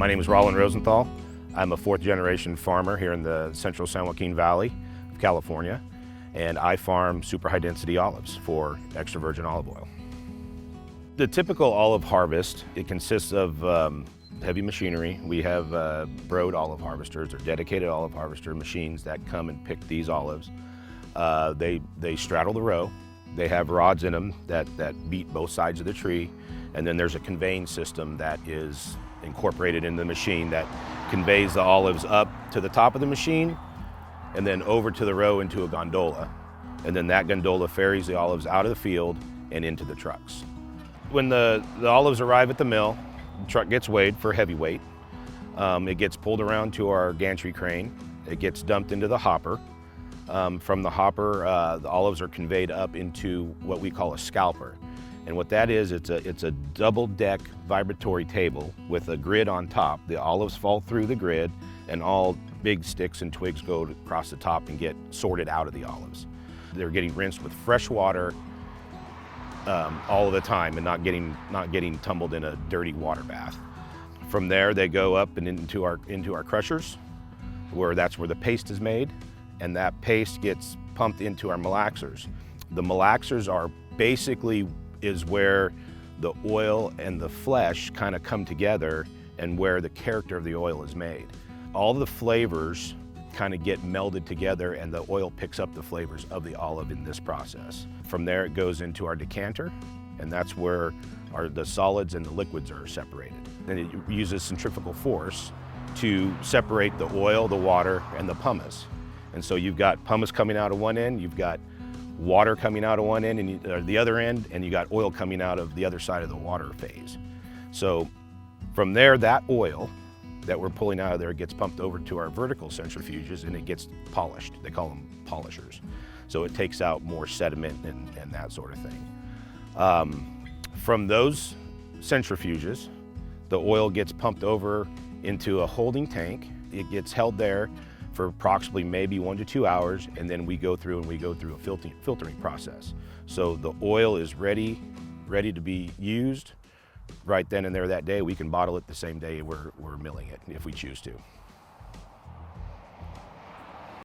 My name is Rolland Rosenthal. I'm a fourth-generation farmer here in the central San Joaquin Valley of California, and I farm super high-density olives for extra virgin olive oil. The typical olive harvest, it consists of heavy machinery. We have Broad olive harvesters or dedicated olive harvester machines that come and pick these olives. They straddle the row. They have rods in them that beat both sides of the tree, and then there's a conveying system that is incorporated in the machine that conveys the olives up to the top of the machine and then over to the row into a gondola. And then that gondola ferries the olives out of the field and into the trucks. When the olives arrive at the mill, the truck gets weighed for heavyweight. It gets pulled around to our gantry crane. It gets dumped into the hopper. From the hopper, the olives are conveyed up into what we call a scalper. And what that is, it's a double-deck vibratory table with a grid on top. The olives fall through the grid, and all big sticks and twigs go across the top and get sorted out of the olives. They're getting rinsed with fresh water all of the time, and not getting tumbled in a dirty water bath. From there, they go up and into our crushers, that's where the paste is made, and that paste gets pumped into our malaxers. The malaxers are basically is where the oil and the flesh kind of come together and where the character of the oil is made. All the flavors kind of get melded together, and the oil picks up the flavors of the olive in this process. From there, it goes into our decanter, and that's where the solids and the liquids are separated. Then it uses centrifugal force to separate the oil, the water, and the pumice. And so you've got pumice coming out of one end, you've got water coming out of one end and the other end, and you got oil coming out of the other side of the water phase. So from there, that oil that we're pulling out of there gets pumped over to our vertical centrifuges, and it gets polished. They call them polishers. So it takes out more sediment and that sort of thing. From those centrifuges, the oil gets pumped over into a holding tank. It gets held there for approximately maybe 1 to 2 hours, and then we go through a filtering process. So the oil is ready to be used right then and there that day. We can bottle it the same day we're milling it if we choose to.